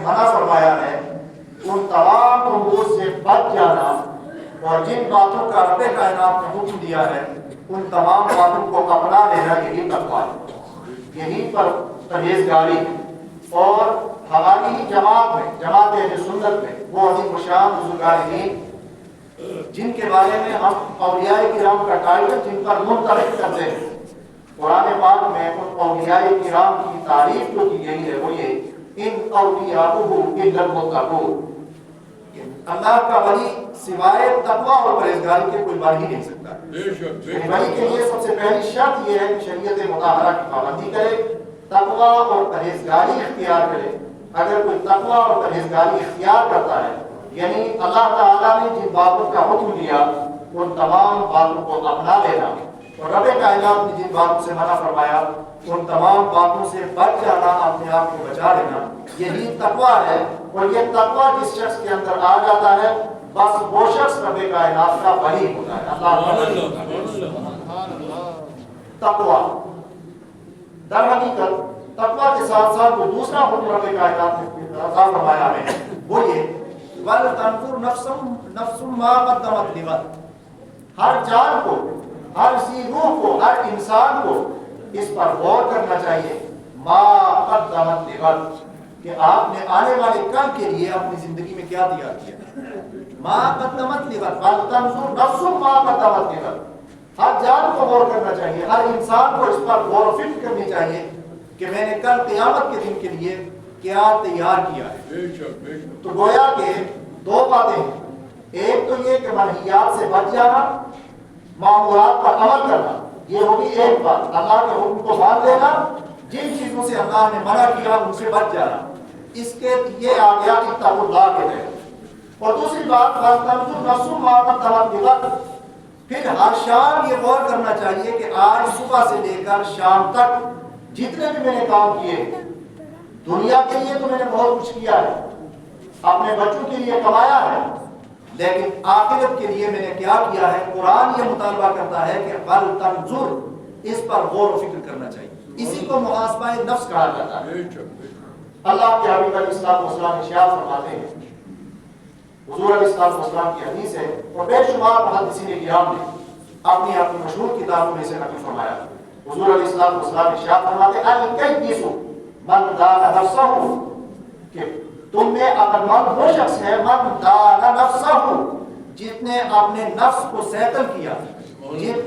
منع فرمایا ہے ان تمام امور سے بچ جانا، اور جن باتوں کا رب کائنات نے حکم دیا ہے ان تمام باتوں کو اپنا لینا، یہی تقویٰ ہے، یہی پر پرہیزگاری۔ اور ہماری ہی جماعت میں، جماعت اہل سنت میں، وہ عظیم الشان بزرگان جن کے بارے میں ہم اولیاء کرام کا ٹائٹل جن پر منتخب کرتے ہیں، قرآن پاک میں ان اولیاء کرام کی تعریف جو کی گئی ہے وہ یہ ان اولیاءہ الا المتقون، اللہ کا ولی سوائے تقویٰ اور پرہیزگاری کے کوئی بن ہی نہیں سکتا۔ ولی کے لیے سب سے پہلی شرط یہ ہے کہ شریعت مطہرہ کی پابندی کرے، تقویٰ اور پرہیزگاری اختیار کرے۔ اگر کوئی تقویٰ اور پرہیزگاری اختیار کرتا ہے، یعنی اللہ تعالیٰ نے جن باتوں کا حکم دیا ان تمام باتوں کو اپنا لینا، اور رب کائنات نے جن باتوں سے منع فرمایا ان تمام باتوں سے بچ جانا، اپنے آپ کو بچا لینا، یہی تقویٰ ہے۔ اور یہ تقویٰ جس شخص کے اندر آ جاتا ہے بس وہ شخص رب کائنات کا ولی ہوتا ہے، اللہ کا ولی ہوتا ہے۔ تقویٰ در حقیقت تقویٰ کے ساتھ ساتھ جو دوسرا حکم رب کائنات نے عطا فرمایا ہے وہ یہ وَلْتَنْظُرْ نَفْسٌ مَا قَدَّمَتْ لِغَدٍ، ہر جان کو، ہر ذی روح کو، ہر انسان کو اس پر غور کرنا چاہیے ما قدمت لغد، کہ آپ نے آنے والے کل کے لیے اپنی زندگی میں کیا تیار کیا۔ ما قدمت لغد وَلْتَنْظُرْ نَفْسٌ مَا قدمت لغد، ہر جان کو غور کرنا چاہیے، ہر انسان کو اس پر غور و فکر کرنی چاہیے کہ میں نے کل قیامت کے دن کے لیے کیا تیار کیا ہے۔ تو گویا کہ دو باتیں ہیں، ایک تو یہ کہ منہیات سے بچ جانا، معمولات پر عمل کرنا، یہ ہوگی ایک بات، اللہ کے حکم کو مان لینا، جن چیزوں سے اللہ نے منع کیا ان سے بچ جانا، اس کے یہ آ گیا اتقوا اللہ کے تحت۔ اور دوسری بات وَلْتَنْظُرْ نَفْسٌ مَا قَدَّمَتْ لِغَدٍ، پھر ہر شام یہ غور کرنا چاہیے کہ آج صبح سے لے کر شام تک جتنے بھی میں نے کام کیے، دنیا کے لیے تو میں نے بہت کچھ کیا ہے، اپنے بچوں کے لیے کمایا ہے، لیکن آخرت کے لیے میں نے کیا کیا ہے۔ قرآن یہ مطالبہ کرتا ہے کہ وَلْتَنْظُرْ، اس پر غور و فکر کرنا چاہیے، اسی کو محاسبہ نفس کہا جاتا ہے۔ اللہ کے حبیب علیہ الصلوۃ والسلام ارشاد فرماتے ہیں، حضور علیہ الصلوۃ والسلام کی حدیث ہے اور بے شمار محدثین کرام نے اپنی مشہور کتابوں میں سے نقل فرمایا۔ حضور علیہ الصلوۃ والسلام ارشاد فرماتے ہیں الکیس من دان نفسہ، کہ تم میں عقل مند وہ شخص ہے من دان نفسہ، جس نے اپنے نفس کو سیطل کیا،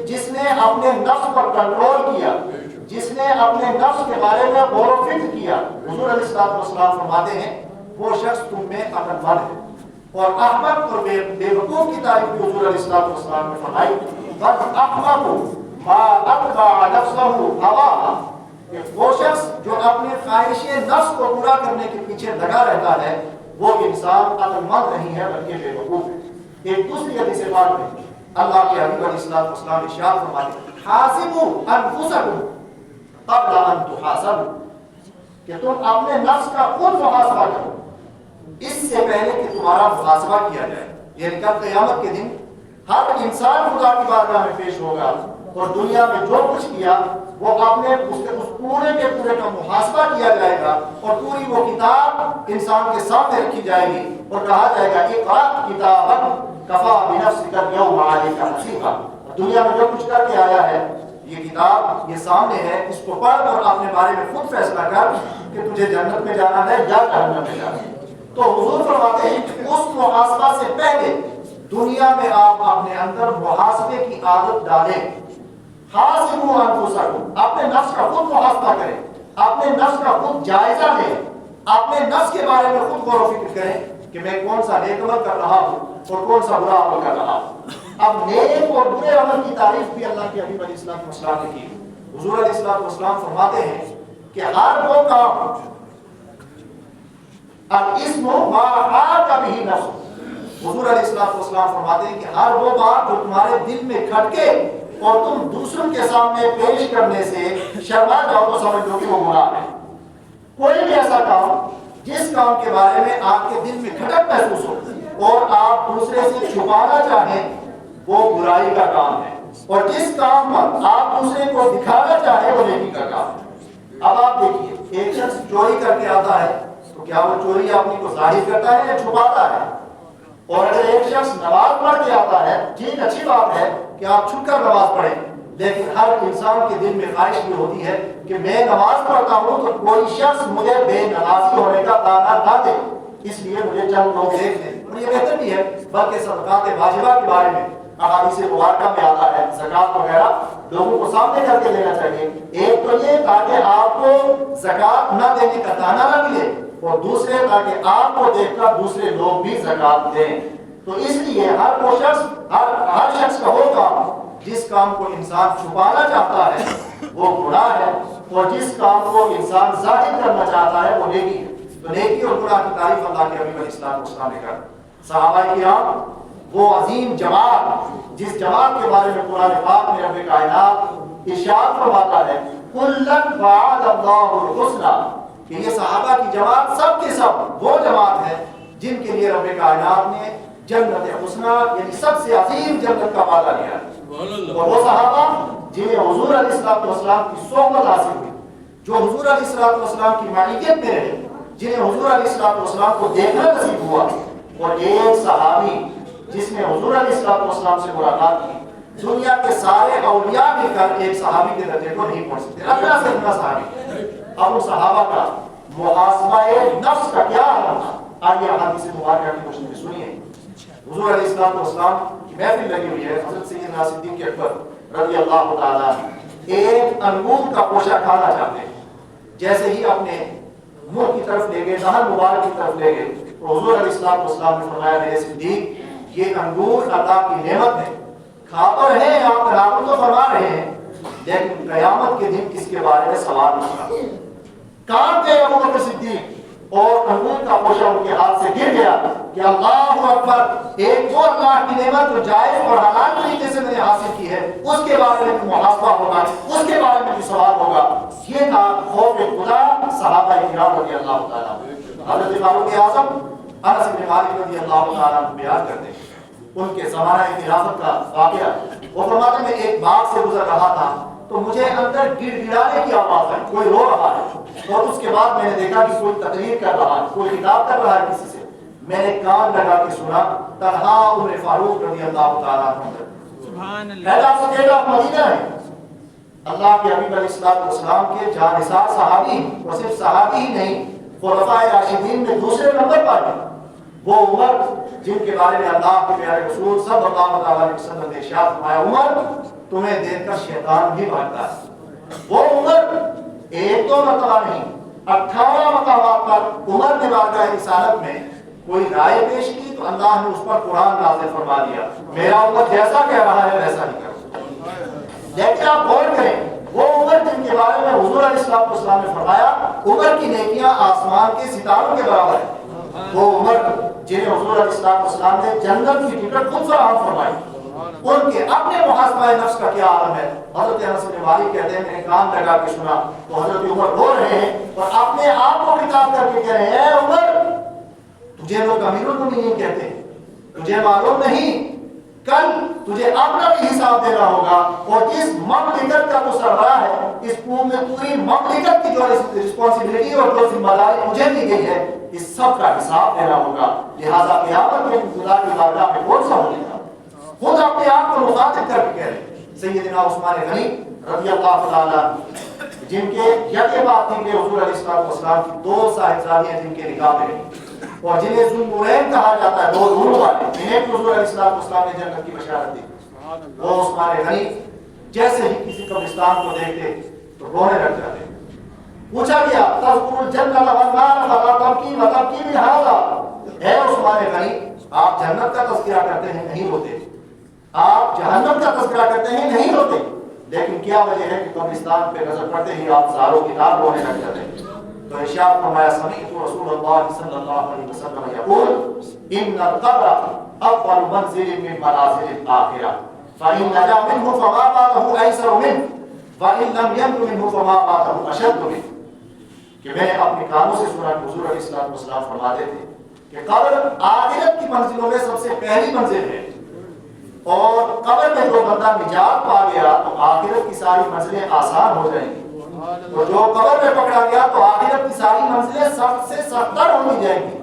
جس نے اپنے نفس پر کنٹرول کیا، جس نے اپنے نفس کے بارے میں غور و فکر کیا۔ حضور علیہ الصلوۃ والسلام فرماتے ہیں وہ شخص تم میں عقل مند ہے۔ اور احمق اور بے وقوف کی تعریف بھی حضور علیہ الصلوۃ والسلام نے فرمائی، وَالْأَحْمَقُ مَا أَتْبَعَ نَفْسَهُ هَوَاهَا، کہ وہ شخص جو اپنے خواہش نفس کو پورا کرنے کے پیچھے لگا رہتا ہے وہ انسان عقل مند نہیں ہے بلکہ بے وقوف ہے۔ ایک دوسری حدیث پاک میں اللہ کے حبیب علیہ الصلوۃ والسلام ارشاد فرماتے ہیں حاسبوا انفسکم قبل ان تحاسبوا، کہ تم اپنے نفس کا خود محاسبہ کرو اس سے پہلے کہ تمہارا محاسبہ کیا جائے۔ یعنی کل قیامت کے دن ہر انسان خدا کی بارگاہ میں پیش ہوگا اور دنیا میں جو کچھ کیا وہ اپنے اس پورے کے پورے کا محاسبہ کیا جائے گا، اور پوری وہ کتاب انسان کے سامنے رکھی جائے گی اور کہا جائے گا اقرأ کتابک کفیٰ بنفسک اليوم علیک حسیبا، دنیا میں جو کچھ کر کے آیا ہے یہ کتاب یہ سامنے ہے، اس کو پڑھ اور اپنے بارے میں خود فیصلہ کر کہ تجھے جنت میں جانا ہے یا جہنم میں جانا ہے۔ تو حضور فرماتے ہیں کہ اس محاسبہ سے پہلے دنیا میں آپ اپنے اندر محاسبے کی عادت ڈالیں۔ حاسبوا انفسکم، اپنے نفس کا خود محاسبہ کریں، اپنے نفس کا خود جائزہ لیں، اپنے نفس کے بارے میں خود غور و فکر کریں کہ میں کون سا نیک عمل کر رہا ہوں اور کون سا برا عمل کر رہا ہوں۔ اب نیک اور برے عمل کی تعریف بھی اللہ کے حبیب علیہ الصلوۃ والسلام نے کی۔ حضور علیہ الصلوۃ والسلام فرماتے ہیں کہ ہر وہ کام الاسم ما حاک بہ نفس، حضور علیہ الصلوۃ والسلام فرماتے ہیں کہ ہر وہ بات جو تمہارے دل میں کھٹکے اور تم دوسروں کے سامنے پیش کرنے سے شرما جاؤ تو سمجھ لو کہ وہ گناہ ہے۔ کوئی بھی ایسا کام جس کام کے بارے میں آپ کے دل میں کھٹک محسوس ہو اور آپ دوسرے سے چھپانا چاہیں وہ برائی کا کام ہے، اور جس کام پر آپ دوسرے کو دکھانا چاہیں وہ نیکی کا کام ہے۔ اب آپ دیکھیے ایک شخص چوری کر کے آتا ہے تو کیا وہ چوری اپنی کو ظاہر کرتا ہے یا چھپاتا ہے؟ اور اگر ایک شخص نماز پڑھ کے آتا ہے، ٹھیک اچھی بات ہے کہ آپ چھپ کر نماز پڑھیں، لیکن ہر انسان کے دل میں خواہش بھی ہوتی ہے کہ میں نماز پڑھتا ہوں تو کوئی شخص مجھے بے نمازی ہونے کا تانا نہ دے، اس لیے مجھے چند لوگ دیکھ لیں۔ اور یہ بہتر بھی ہے، بلکہ صدقات واجبہ کے بارے میں احادیث مبارکہ میں آتا ہے زکوٰۃ وغیرہ لوگوں کو سامنے کر کے دینا چاہیے۔ ایک تو یہ تاکہ آپ کو زکوٰۃ نہ دینے کا تانا نہ ملے، اور دوسرے تاکہ آپ کو دیکھ کر دوسرے لوگ بھی زکوٰۃ دیں۔ تو اس لیے ہر شخص کا وہ کام جس کام کو انسان چھپانا چاہتا ہے وہ گناہ ہے، اور جس کام کو انسان ظاہر کرنا چاہتا ہے وہ نیکی ہے۔ تو نیکی اور گناہ کی تعریف اللہ کے حبیب علیہ السلام نے کر صحابہ کرام وہ عظیم جماعت جس جماعت کے بارے میں قرآن پاک میں رب کائنات ارشاد فرماتا ہے کلًا وعد اللہ الحسنی، کہ یہ صحابہ کی جماعت سب کے سب وہ جماعت ہے جن کے لیے رب کائنات نے جنت حسنی یعنی سب سے عظیم جنت کا وعدہ لیا ہے۔ اور وہ صحابہ جنہیں حضور علیہ السلام کی صحبت حاصل ہوئی، جو حضور علیہ السلام کی معیت میں رہے، جنہیں حضور علیہ السلام کو دیکھنا نصیب ہوا، اور ایک صحابی جس نے حضور علیہ السلام سے ملاقات کی، دنیا کے سارے اولیاء مل کر ایک صحابی کے درجے کو نہیں پہنچ سکتے، اللہ سے اتنا صحابی۔ اب ان صحابہ کا محاسبہ نفس کا کیا حال تھا، آئیے حدیث مبارکہ کی روشنی میں سنیے۔ حضور علیہ السلام کی محفل لگی ہوئی ہے، حضرت سیدنا صدیق اکبر رضی اللہ تعالیٰ ایک انگور کا گوشہ کھانا چاہتے ہیں، جیسے ہی اپنے منہ کی طرف لے گئے، دہن مبارک کی طرف لے گئے، تو حضور علیہ السلام نے فرمایا میرے صدیق یہ انگور اللہ کی نعمت ہے، کھا تو رہے ہیں آپ تناول تو فرما رہے ہیں، لیکن قیامت کے دن کس کے بارے میں سوال ہوگا۔ کان گئے ابو بکر صدیق اور انگور کا گوشہ ان کے ہاتھ سے گر گیا کہ اللہ اکبر، ایک وہ اللہ کی نعمت جو جائز اور حلال طریقے سے میں نے حاصل کی ہے اس کے بارے میں محاسبہ ہوگا، اس کے بارے میں بھی سوال ہوگا۔ یہ تھا خوف خدا صحابہ کرام رضی اللہ تعالیٰ۔ حضرت فاروق اعظم انس بن مالک رضی اللہ تعالیٰ بیان کرتے ہیں ان کے زمانہ خلافت کا واقعہ، وہ فرماتے میں ایک باغ سے گزر رہا تھا تو مجھے اندر گڑ گڑانے کی آواز آئی، کوئی رو رہا ہے، اور اس کے بعد میں نے دیکھا کہ کوئی تقریر کر رہا ہے، کوئی خطاب کر رہا ہے کسی سے، میں نے کان لگا کے سنا تنہا عمر فاروق رضی اللہ تعالیٰ عنہ، پہلا سکیلا مدینہ ہے، اللہ کے حبیب علیہ السلام کے جانثار صحابی، اور صرف صحابی ہی نہیں خلفائے راشدین میں دوسرے نمبر پر ہے وہ عمر جن کے بارے میں اللہ کے پیارے رسول صلی اللہ علیہ وسلم نے ارشاد فرمایا عمر تمہیں دیکھ کر شیطان بھی بھاگتا ہے۔ وہ عمر ایک دو مرتبہ نہیں 18 مقامات پر عمر نے بارگاہ رسالت میں کوئی رائے پیش کی تو اللہ نے اس پر قرآن نازل فرما دیا، میرا عمر جیسا کہہ رہا ہے ویسا نہیں کرو۔ لیکن آپ غور کریں وہ عمر جن کے بارے میں حضور علیہ السلام نے فرمایا عمر کی نیکیاں آسمان کے ستاروں کے برابر ہے، وہ عمر جنہیں حضور علیہ السلام نے جنت کی ٹکٹ خود فراہم فرمائی، ان کے اپنے محاسبہ نفس کا کیا عالم ہے۔ حضرت انس بن مالک کہتے ہیں میں نے کان لگا کے سنا تو حضرت عمر رو رہے ہیں اور اپنے آپ کو خطاب کر کے کہہ رہے ہیں اے عمر تجھے لوگ امیر المومنین کہتے ہیں، تجھے معلوم نہیں کل تجھے اپنا بھی حساب دینا ہوگا، اور جس مملکت کا تو سربراہ ہے اس پوری مملکت کی جو رسپانسبلٹی اور جو ذمہ داری مجھے دی گئی ہے اس سب کا حساب دینا ہوگا، لہذا قیامت میں خدا کی بارگاہ میں کون سا ہونے کا۔ خود اپنے آپ کو مخاطب کر کے کہہ رہے سیدنا عثمان غنی رضی اللہ تعالیٰ جن کے یکے بات تھی کہ حضور علیہ السلام کی 2 صاحبزادیاں جن کے نکاح میں اور جنہیں ذوالنورین کہا جاتا ہے، 2 نوروں والے، انہیں بھی حضور علیہ السلام نے جنت کی بشارت دی۔ وہ عثمان غنی جیسے ہی کسی قبرستان کو دیکھتے تو رونے لگ جاتے۔ پوچھا گیا تذکر الجنت والنار فلا تبکی وتبکی بہذا، اے عثمان غنی آپ جنت کا تذکرہ کرتے ہیں نہیں روتے، آپ جہنم کا تذکرہ کرتے ہیں نہیں روتے، لیکن کیا وجہ ہے کہ قبرستان پہ نظر پڑتے ہی آپ زاروں کتاب رونے لگ جاتے ہیں۔ تو ارشاد فرمایا سمعت رسول اللہ صلی اللہ علیہ وسلم یقول ان القبر افضل منزل من منازل الاخرہ فان نجا منه فما بعده ایسر منه وان لم ینج منه فما بعده اشد منه، کہ میں نے اپنے کانوں سے سنا کہ حضور علیہ السلام فرماتے تھے کہ قبر آخرت کی منزلوں میں سب سے پہلی منزل ہے، اور قبر میں جو بندہ نجات پا گیا تو آخرت کی ساری منزلیں آسان ہو جائیں گی۔ تو جو قبر میں پکڑا گیا تو آخرت کی ساری منزلیں سخت سے سختر ہوتی جائیں گی.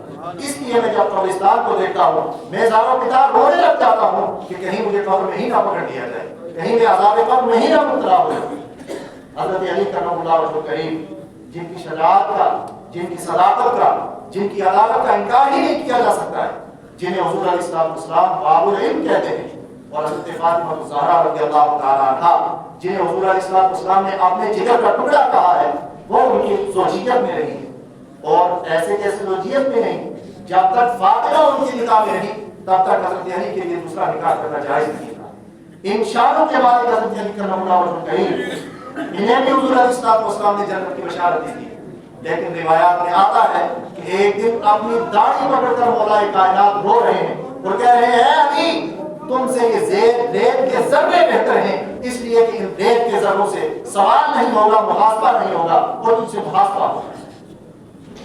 اس لیے میں جب قبرستان کو دیکھتا ہوں میں زاروں پتا رونے لگ جاتا ہوں کہ کہیں مجھے قبر میں ہی نہ پکڑ لیا جائے, کہیں میں عذاب قبر میں ہی نہ مبتلا ہو جائے. حضرت علی کرم اللہ وجہ کریم جن کی شجاعت کا, جن کی صداقت کا, جن کی عدالت کا انکار ہی نہیں کیا جا سکتا ہے, جنہیں حضور علیہ السلام باب العلم کہتے ہیں, اور حضرت فاطمہ الزہرا رضی اللہ تعالیٰ عنہا جنہیں حضور علیہ السلام نے اپنے جگر کا ٹکڑا کہا ہے, وہ ان کی زوجیت میں رہی ہے. اور ایسے کیسے زوجیت میں نہیں, جب تک فاطمہ ان کی نکاح میں رہی تب تک حضرت علی کے لیے دوسرا نکاح کرنا جائز نہیں تھا. ان شانوں کے بعد حضرت علی کرم اللہ وجہ کریم انہیں بھی حضور علیہ السلام نے جنت کی بشارت دی تھی. لیکن روایات میں آتا ہے کہ ایک دن اپنی داڑھی پکڑ کر مولا کائنات رو رہے ہیں اور کہہ رہے ہیں علی تم سے یہ ریت کے ذرے بہتر ہیں, اس لیے کہ ان ریت کے ذروں سے سوال نہیں ہوگا, محاسبہ نہیں ہوگا, اور تم سے محاسبہ ہوگا.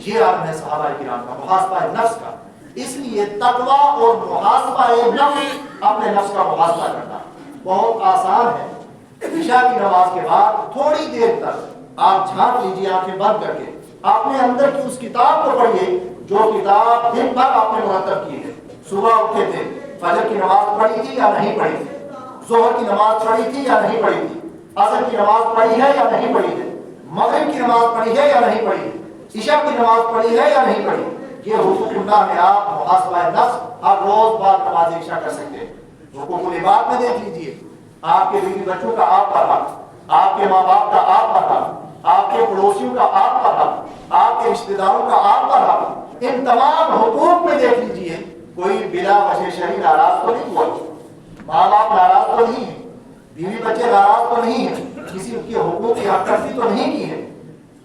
یہ عالم ہے صحابہ کرام کا, محاسبہ نفس کا. اس لیے تقویٰ اور محاسبہ نفس, اپنے نفس کا محاسبہ کرنا بہت آسان ہے. عشاء کی نماز کے بعد تھوڑی دیر تک آپ جھانک لیجیے آنکھیں بند کر کے, اپنے اندر کی اس کتاب کو پڑھیے جو کتاب دن بھر آپ نے مرتب کی ہے. صبح اٹھے تھے, فجر کی نماز پڑھی تھی یا نہیں پڑھی تھی, ظہر کی نماز پڑھی تھی یا نہیں پڑھی تھی, عصر کی نماز پڑھی ہے یا نہیں پڑھی ہے, مغرب کی نماز پڑھی ہے یا نہیں پڑھی ہے, عشاء کی نماز پڑھی ہے یا نہیں پڑھی. یہ حقوق اللہ میں آپ محاسبہ نفس ہر روز بعد نماز عشاء کر سکتے ہیں. حقوق العباد میں دیکھ لیجیے, آپ کے بیوی بچوں کا آپ پر حق, آپ کے ماں باپ کا آپ پر حق, آپ کے پڑوسیوں کا آپ پر حق, آپ کے رشتہ داروں کا آپ پر حق. ان تمام حقوق میں دیکھ لیجیے کوئی بلا وجہ شرعی ناراض تو نہیں ہوا, ماں باپ ناراض تو نہیں ہے, بیوی بچے ناراض تو نہیں ہے, کسی کے حقوق کی حق تلفی تو نہیں کی ہے.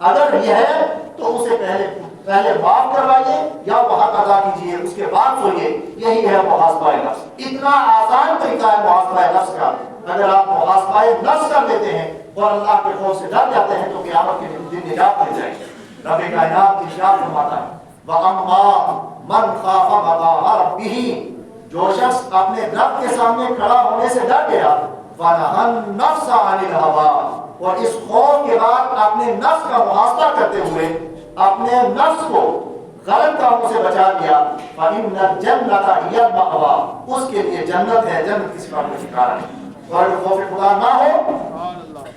اگر یہ ہے تو اسے پہلے معاف کروائیے یا وہ حق ادا کیجیے, اس کے بعد سوئیے. یہی ہے محاسبہ نفس. اتنا آسان طریقہ ہے محاسبہ نفس کا. اگر آپ محاسبہ نفس کر لیتے ہیں اور اللہ کے خوف سے ڈر جاتے ہیں تو قیامت کے دن نجات مل جائے گی. رب کائنات ارشاد فرماتا ہے وَأَمَّا مَنْ خَافَ مَقَامَ رَبِّهِ, جو شخص اپنے رب کے سامنے کھڑا ہونے سے ڈر گیا, وَنَهَى النَّفْسَ عَنِ الْهَوَىٰ, اور اس خوف کے بعد اپنے نفس کا محاسبہ کرتے ہوئے اپنے نفس کو غلط کاموں سے بچا لیا, فَإِنَّ الْجَنَّةَ هِيَ الْمَأْوَىٰ, اس کے لیے جنت ہے, جنت کسی کا ٹھکانہ ہے. اور اگر خوف خدا نہ ہو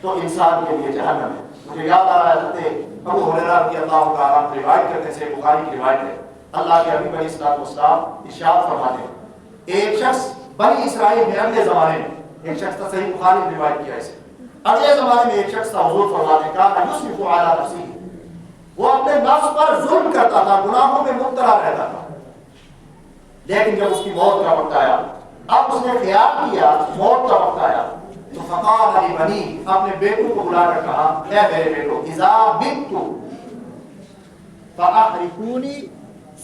تو انسان کے لیے جہنم ہے. مجھے یاد آ رہا ہے حضرت ابو ہریرہ رضی اللہ تعالیٰ عنہ روایت کرتے ہیں, بخاری کی روایت ہے, اللہ کے حبیب علیہ الصلوۃ والسلام ارشاد فرماتے ہیں ایک شخص بنی اسرائیل میں اگلے زمانے میں ایک شخص تھا, صحیح بخاری میں روایت کیا ہے, اگلے زمانے میں ایک شخص تھا, حضور فرماتے ہیں کان یسرف علی نفسہ, وہ اپنے نفس پر ظلم کرتا تھا, گناہوں میں مبتلا رہتا تھا. لیکن جب اس کی موت کا وقت آیا, اب اس نے خیال کیا موت کا وقت آیا, تو فقال علی بنی, اپنے بیٹوں کو بلا کر کہا اے میرے بیٹو اذا مت فاحرقونی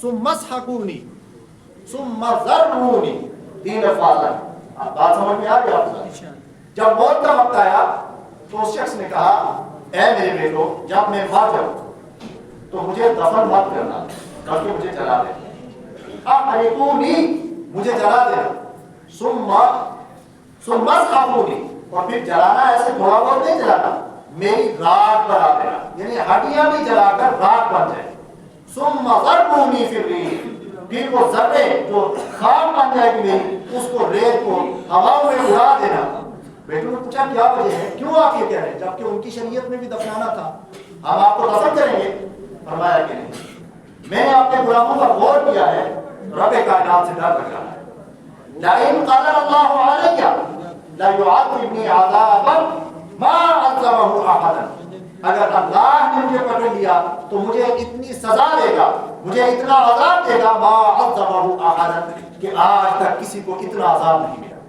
ثم اسحقونی ثم ذرونی, 3 الفاظ ہیں. بات سمجھ میں آ گئی آپ کو؟ جب موت کا وقت آیا تو اس شخص نے کہا اے میرے بیٹو جب میں مر جاؤں تو مجھے دفن مت کرنا بلکہ مجھے جلا دینا, احرقونی, مجھے جلا دینا, ثم اسحقونی, اور پھر جلانا ایسے تھوڑا بہت نہیں جلانا, میری راکھ بنا دینا, یعنی ہڈیاں بھی جلا کر راکھ بن جائے. ثم ذرونی فی الریح, پھر وہ ذرے جو خاک بن جائے گی میری, اس کو ریت کو ہوا میں اڑا دینا. بیٹوں نے پوچھا کیا وجہ ہے, کیوں آپ یہ کہہ رہے ہیں, جبکہ ان کی شریعت میں بھی دفنانا تھا, ہم آپ کو دفن کریں گے. فرمایا کہ نہیں, میں نے اپنے گناہوں پر غور کیا ہے, رب کائنات سے ڈر لگا ہے. لئن قدر اللہ علیہ لیعذبنی عذابا ما عذبہ احدا, اگر اللہ نے مجھے پکڑ لیا تو مجھے اتنی سزا دے گا, مجھے اتنا عذاب دے گا, ما عذبہ احدا, کہ آج تک کسی کو اتنا عذاب نہیں ملا.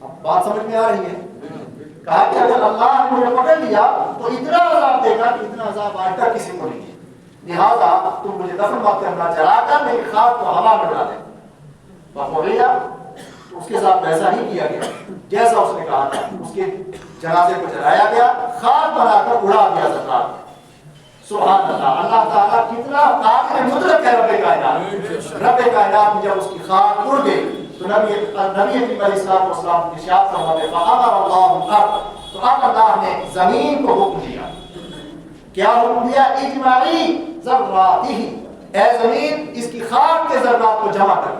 اب بات سمجھ میں آ رہی ہے؟ کہا کہ اگر اللہ نے مجھے پکڑ لیا تو اتنا عذاب دے گا کہ اتنا عذاب آج تک کسی کو نہیں. لہذا تم مجھے دفن مت کرنا, جلا کر میری خاک کو ہوا میں اڑا دے. بخوریہ اس کے ساتھ ویسا ہی کیا گیا جیسا اس نے کہا تھا. اس کے جنازے کو جلایا گیا, خاک بنا کر اڑا دیا زکات. سبحان اللہ, اللہ تعالیٰ کتنا قادر مطلق ہے رب کائنات. رب کائنات میں جب اس کی خاک اڑ گئی تو نبی کریم علیہ السلام ارشاد فرماتے فامر اللہ الارض, تو اب اللہ نے زمین کو حکم دیا کیا حکم دیا؟ اجمعی ذراتی، اے زمین اس کی خاک کے ذرات کو جمع کر.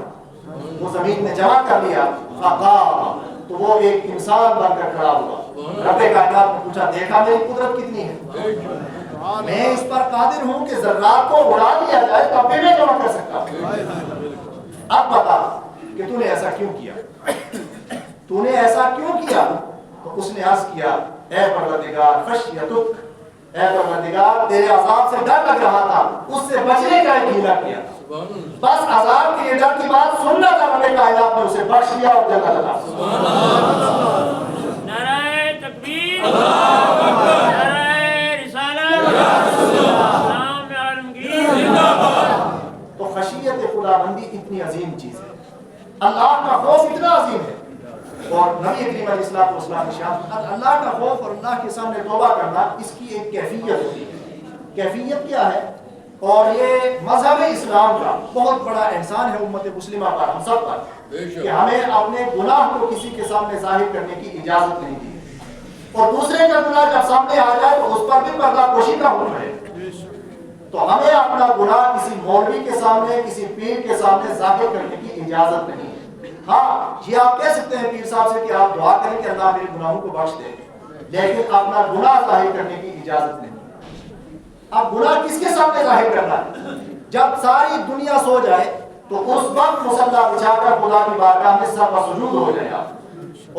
وہ زمین نے جمع کر لیا. فقام، تو وہ ایک انسان بن کر کھڑا ہوا. رب کائنات نے پوچھا دیکھا میری قدرت کتنی ہے؟ میں اس پر قادر ہوں کہ ذرات کو اڑا دیا جائے تب بھی میں جمع کر سکتا ہوں. اب بتا کہ تو نے ایسا کیوں کیا؟ تو نے ایسا کیوں کیا؟ تو اس نے عرض کیا اے پروردگار خشیتک، اے پروردگار تیرے عذاب سے ڈر لگ رہا تھا، اس سے بچنے کا ایک ہیلا کیا تھا. بس عذاب کی ڈر کی بات سننا تھا، رب کائنات نے اسے بخش دیا اور جنت عطا. نعرہ تکبیر، نعرہ رسالت، سلام عالمگیر. تو خشیت خداوندی اتنی عظیم چیز ہے، اللہ کا خوف اتنا عظیم ہے. اور نبی کریم علیہ الصلوۃ والسلام ارشاد، اللہ کا خوف اور اللہ کے سامنے توبہ کرنا اس کی ایک کیفیت ہوتی ہے. کیفیت کیا ہے؟ اور یہ مذہب اسلام کا بہت بڑا احسان ہے امت مسلمہ پر، ہم سب پر، کہ ہمیں اپنے گناہ کو کسی کے سامنے ظاہر کرنے کی اجازت نہیں دی. اور دوسرے کا گناہ جب سامنے آ جائے تو اس پر بھی پردہ پوشی کا حکم ہے. تو ہمیں اپنا گناہ کسی مولوی کے سامنے، کسی پیر کے سامنے ظاہر کرنے کی اجازت نہیں ہے. ہاں یہ آپ کہہ سکتے ہیں پیر صاحب سے کہ آپ دعا کریں کہ اللہ میرے گناہوں کو بخش دے، لیکن اپنا گناہ ظاہر کرنے کی اجازت نہیں. اب گناہ کس کے سامنے ظاہر کرنا ہے؟ جب ساری دنیا سو جائے تو اس وقت مصلی بچھا کر خدا کی بارگاہ میں سر بسجود ہو جائے آپ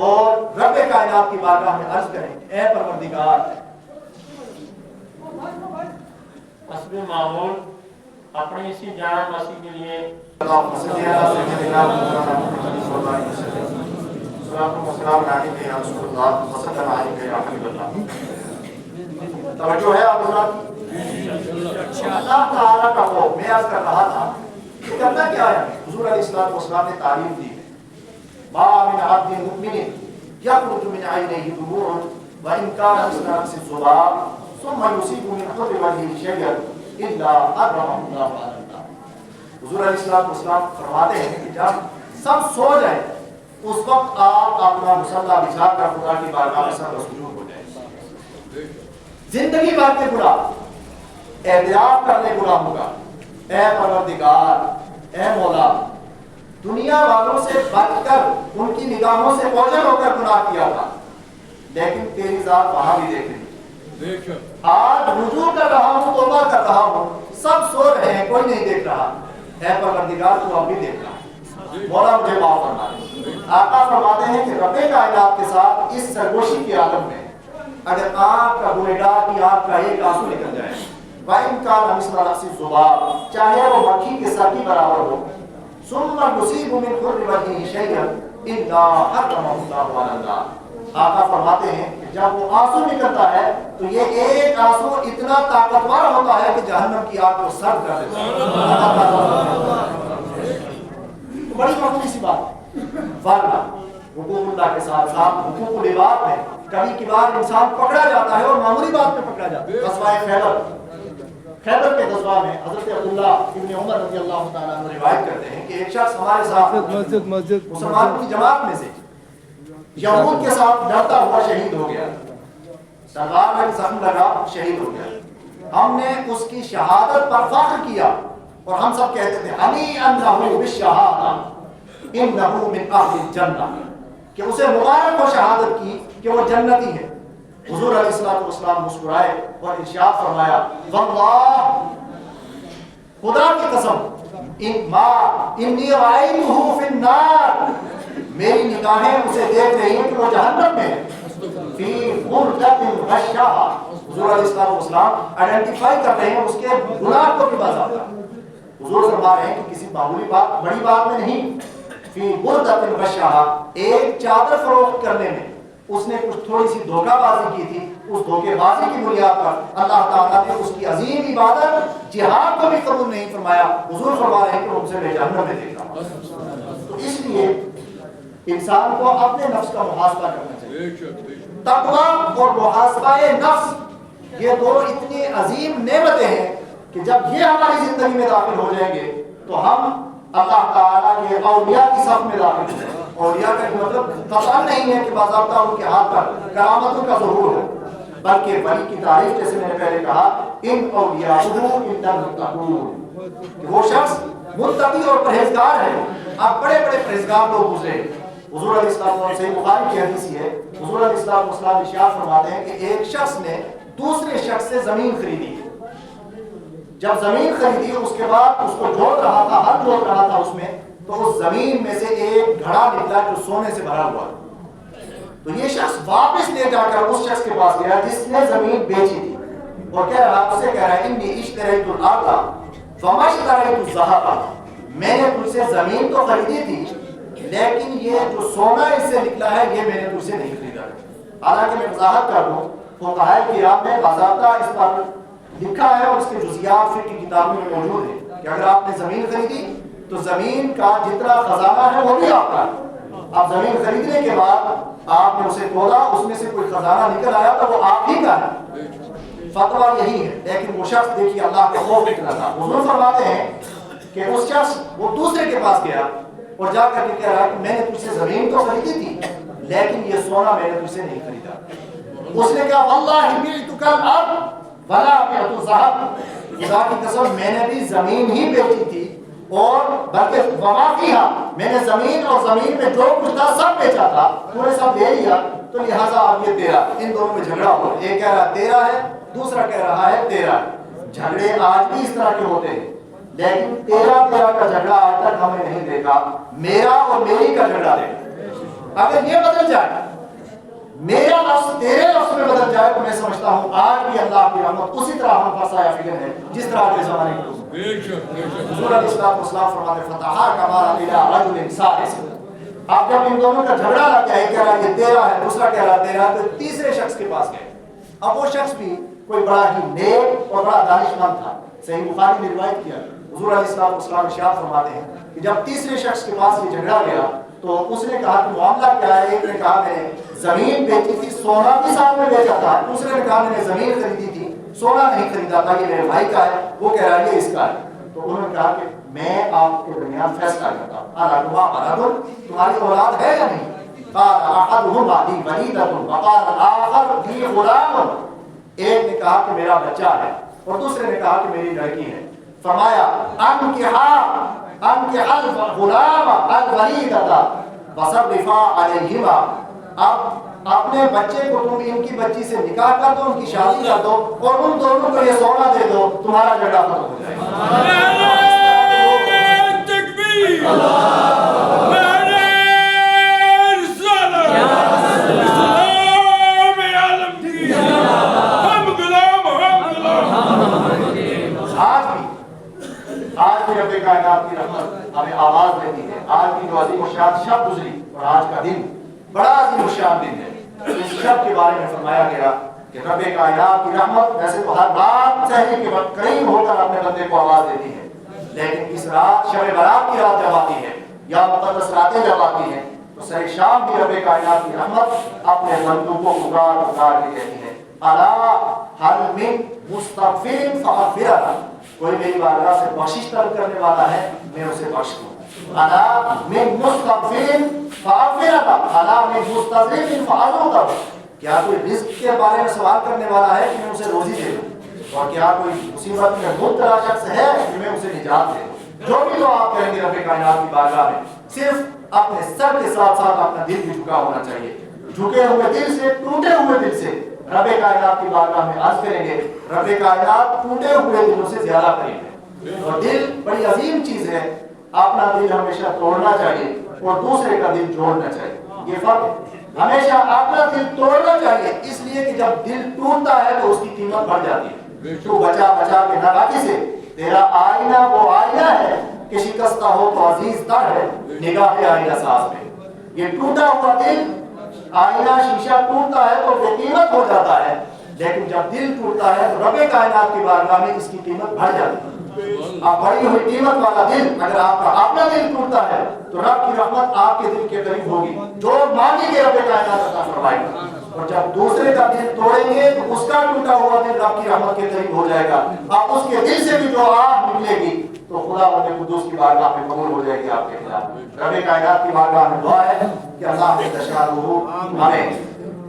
اور رب کائنات کی بارگاہ میں عرض کریں کہ اے پروردگار، حسب معمول اپنے اسی جان مسیح کے لیے توجہ ہے آپ حضرات. اللہ تعالیٰ کا خوف میں عرض کر رہا تھا کہ کرنا کیا ہے. حضور علیہ الصلوۃ والسلام نے تعلیم دی ہے، ما من عبد مؤمن یخرج من عینیہ دموع وان کان مثل رأس الذباب ثم یصیب من حر وجهه شیئا الا حرمه اللہ علی النار. حضور علیہ الصلوۃ والسلام فرماتے ہیں کہ جب سب سو جائیں اس وقت آپ اپنا مصلی بچھا کر خدا کی بارگاہ میں سر بسجود ہو جائیں. زندگی بھر کے گناہ اعتراف کر لے گناہوں کا، اے پروردگار، اے مولا، دنیا والوں سے بچ کر ان کی نگاہوں سے اوجھل ہو کر گناہ کیا تھا، لیکن تیری ذات وہاں بھی دیکھ رہی. آج رجوع کر رہا ہوں، توبہ کر رہا ہوں، سب سو رہے ہیں، کوئی نہیں دیکھ رہا. اے پروردگار تو اب بھی دیکھ رہا ہے، مولا مجھے معاف فرما دے. آقا فرماتے ہیں کہ رب کائنات کے ساتھ اس سرگوشی کی عالم میں اگر آنکھ کا گنہگار کی آنکھ کا ایک آنسو نکل جائے، وَإِن كَانَ مِثْلَ رَأْسِ الذُّبَابِ، چاہے وہ مکھی کے سر کی برابر ہو، ثُمَّ يُصِيبُ مِنْ حُرِّ وَجْهِهِ شَيْئًا إِلَّا حَرَّمَهُ اللَّهُ عَلَى النَّارِ. آقا فرماتے ہیں کہ جب وہ آنسو نکلتا ہے تو یہ ایک آنسو اتنا طاقتور ہوتا ہے کہ جہنم کی آگ کو سرد کر دیتا ہے. بڑی معمولی سی بات، ورنہ حقوق اللہ کے ساتھ ساتھ حقوق العباد میں کبھی کبھار انسان پکڑا جاتا ہے اور معمولی بات میں پکڑا جاتا ہے. غزوہ خیبر کے غزوہ میں حضرت عبداللہ ابن عمر رضی اللہ تعالیٰ عنہ روایت کرتے ہیں کہ ایک شخص ہمارے ساتھ مسلمانوں کی جماعت میں سے یہود کے ساتھ لڑتا ہوا شہید ہو گیا، تلوار میں زخم لگا شہید ہو گیا. ہم نے اس کی شہادت پر فخر کیا اور ہم سب کہتے تھے ہنیئا لہ بالشہادہ انہ من اہل الجنہ، کہ اسے مبارک ہو شہادت کی کہ وہ جنتی ہے. حضور علیہ الصلوۃ والسلام مسکرائے اور ارشاد فرمایا واللہ، خدا کی قسم، انی رأیتہ فی النار، میری نگاہیں اسے دیکھ رہی ہیں کہ وہ جہنم میں ہے. فی غرفۃ غشاء، حضور علیہ الصلوۃ والسلام آئیڈینٹیفائی کر رہے ہیں اس کے گناہ کو بھی باضابطہ. حضور فرما رہے ہیں کہ کسی معمولی بات، بڑی بات میں نہیں. فی غرفۃ غشاء، ایک چادر فروخت کرنے میں اس نے کچھ تھوڑی سی دھوکہ بازی کی تھی، اس دھوکے بازی کی بنیاد پر اللہ تعالیٰ نے اس کی عظیم عبادت جہاد کو بھی قبول نہیں فرمایا. حضور فرما رہے ہیں کہ ان سے میں جہنم میں دیکھ رہا ہوں. تو اس لیے انسان کو اپنے نفس کا محاسبہ کرنا چاہیے. تقویٰ اور محاسبہ نفس یہ دو اتنی عظیم نعمتیں ہیں کہ جب یہ ہماری زندگی میں داخل ہو جائیں گے تو ہم اللہ تعالیٰ کے اولیاء کی صف میں داخل ہو جائیں. اولیاء کا مطلب قطعا نہیں ہے کہ باضابطہ ان کے ہاتھ پر کرامتوں کا ظہور ہو. بلکہ ولی کی تعریف جیسے میں نے پہلے کہا ان اولیاءہ الا المتقون، کہ وہ شخص متقی اور پرہیزگار ہے۔ اب بڑے بڑے پرہیزگار لوگ گزرے، حضور علیہ السلام سے بخاری کی حدیث ہے، حضور علیہ السلام ارشاد فرماتے ہیں کہ ایک شخص نے دوسرے شخص سے زمین خریدی، جب زمین خریدی اس کے بعد اس کو جوڑ رہا تھا، ہر جوڑ رہا تھا اس میں، تو اس زمین میں سے ایک گھڑا نکلا جو سونے سے بھرا ہوا، تو یہ شخص واپس لے جا کر اس شخص کے پاس گیا جس نے زمین بیچی تھی اور کہہ رہا، اسے کہہ رہا ہے انی اشتریت الارض فما اشتریت الذهب، میں نے تجھ سے زمین تو خریدی تھی لیکن یہ جو سونا اس سے نکلا ہے یہ میں نے تجھ سے نہیں خریدا۔ حالانکہ میں وضاحت کر دوں، فقہاء کرام نے باضابطہ اس پر لکھا ہے اور اس کے جزیات فقہ کی کتابوں میں موجود ہیں کہ اگر آپ نے زمین خریدی تو زمین کا جتنا خزانہ ہے وہ بھی آپ کا ہے۔ اب زمین خریدنے کے بعد آپ نے اسے تولا، اس میں سے کوئی خزانہ نکل آیا تو وہ آپ ہی کا ہے، فتویٰ یہی ہے۔ لیکن وہ شخص دیکھیے اللہ کا خوف نکلا تھا، حضور فرماتے ہیں کہ اس شخص وہ دوسرے کے پاس گیا اور جا کر کے کہہ رہا کہ میں نے تجھ سے زمین تو خریدی تھی لیکن یہ سونا میں نے تجھ سے نہیں خریدا۔ اس نے کہا واللہ بعتک الارض ولا بعت الذهب، خدا کی قسم میں نے بھی زمین ہی بیچی تھی اور بلکہ وما فیہا، میں نے زمین اور زمین میں جو کچھ تھا سب بیچا تھا، تو نے سب لے لیا، تو لہٰذا اب یہ تیرا۔ ان دونوں میں جھگڑا ہوا، ایک کہہ رہا تیرا ہے، دوسرا کہہ رہا ہے تیرا۔ جھگڑے آج بھی اس طرح کے ہوتے ہیں لیکن تیرا کا جھگڑا آج تک ہمیں نہیں دیکھا، میرا اور میری کا جھگڑا دیکھا۔ اگر یہ بدل جائے، میرا لفظ تیرے لفظ میں بدل جائے تو میں سمجھتا ہوں آج بھی اللہ کی رحمت اسی طرح ہم پر سایہ فکر ہے جس طرح کے زمانے کے لوگ۔ حضور علیہ السلام فرماتے فتحا کمالا الى رجل ثالث، اب جب ان دونوں کا جھگڑا لگ گیا، ایک کہہ رہا یہ تیرا ہے، دوسرا کہہ رہا تیرا، تو تیسرے شخص کے پاس گئے۔ اب وہ شخص بھی کوئی بڑا ہی نیک اور بڑا دانشمند تھا، صحیح بخاری میں روایت کیا، حضور علیہ السلام ارشاد فرماتے ہیں کہ جب تیسرے شخص کے پاس یہ جھگڑا گیا تو اس نے کہا کہ معاملہ کیا ہے؟ ایک نے کہا میں نے زمین بیچی تھی، سونا بھی ساتھ میں بیچا تھا، دوسرے نے کہا میں نے زمین خریدی تھی، سونا نہیں خریدا تھا، یہ میرے بھائی کا ہے، وہ کہہ رہا ہے یہ اس کا ہے۔ تو انہوں نے کہا کہ میں آپ کے درمیان فیصلہ کرتا ہوں، الکما ولد، تمہاری اولاد ہے یا نہیں؟ قال احدهما لي وليدة وقال الاخر لي غلام، ایک نے کہا کہ میرا بچہ ہے اور دوسرے نے کہا کہ میری لڑکی ہے۔ فرمایا انکح الغلام الوليدة وصرفا علیہما، اب اپنے بچے کو تم ان کی بچی سے نکاح کر دو، ان کی شادی کر دو اور ان دونوں کو یہ سونا دے دو، تمہارا جھگڑا ختم ہو جائے گا۔ تکبیر، نعرہ رسالت، اسلام عالمگیر، ہم غلام، ہم غلام۔ آج بھی رب کائنات کی رحمت ہمیں آواز دیتی ہے۔ آج کی جو عظیم الشان شب گزری اور آج کا دن بڑا عظیم الشان دن ہے، اس شب کے بارے میں فرمایا گیا کہ رب کائنات کی رحمت ویسے تو ہر رات سحری کے وقت قریب ہو کر اپنے بندے کو آواز دیتی ہے، لیکن اس رات شب برات کی رات جب آتی ہے یا مقدس راتیں جب آتی ہیں تو سر شام بھی رب کائنات کی رحمت اپنے بندوں کو پکار پکار کے کہتی ہے الا هل من مستغفر فاغفر له، کوئی میری بارگاہ سے بخشش طلب کرنے والا ہے میں اسے بخش دوں۔ الا من مستغفر فاغفر له، الا من مستظرف فاعوذ له، کیا کوئی رزق کے بارے میں سوال کرنے والا ہے کہ میں اسے روزی دے دوں، اور کیا کوئی مصیبت میں مبتلا شخص ہے کہ میں اسے نجات دے دوں۔ جو بھی تو آپ کہیں گے رب کائنات کی بارگاہ میں صرف اپنے سر کے ساتھ ساتھ اپنا دل بھی جھکا ہونا چاہیے، جھکے ہوئے دل سے، ٹوٹے ہوئے دل سے رب کائنات کی بارگاہ میں عرض کریں گے رب کائنات ٹوٹے ہوئے دلوں سے زیادہ قریب ہے، اور دل بڑی عظیم چیز ہے، اپنا دل ہمیشہ توڑنا چاہیے اور دوسرے کا دل جوڑنا چاہیے، یہ فرق ہے۔ ہمیشہ اپنا دل توڑنا چاہیے اس لیے کہ جب دل ٹوٹتا ہے تو اس کی قیمت بڑھ جاتی ہے۔ تو بچا بچا کے ناراضی سے تیرا آئینہ وہ آئینہ ہے کہ شکستہ ہو تو عزیز تر ہے نگاہ آئینہ ساز میں، یہ ٹوٹا ہوا دل آئینہ شیشہ ٹوٹتا ہے تو بے قیمت ہو جاتا ہے، لیکن جب دل ٹوٹتا ہے تو رب کائنات کی بارگاہ میں اس کی قیمت بڑھ جاتی ہے۔ آپ بڑی ہوئی قیمت والا دل اگر آپ کا اپنا دل ٹوٹتا ہے تو رب کی رحمت آپ کے دل کے قریب ہوگی، جو مانگیں گے رب کائنات عطا فرمائے گا، اور جب دوسرے کا دل توڑیں گے تو اس کا ٹوٹا ہوا دل رب کی رحمت کے قریب ہو جائے گا، آپ اس کے دل سے بھی جو آہ نکلے گی تو خدا بندے قدوس کی بارگاہ میں قبول ہو جائے گی آپ کے خلاف۔ رب کائنات کی بارگاہ میں دعا ہے کہ اللہ نے تشاء ہمیں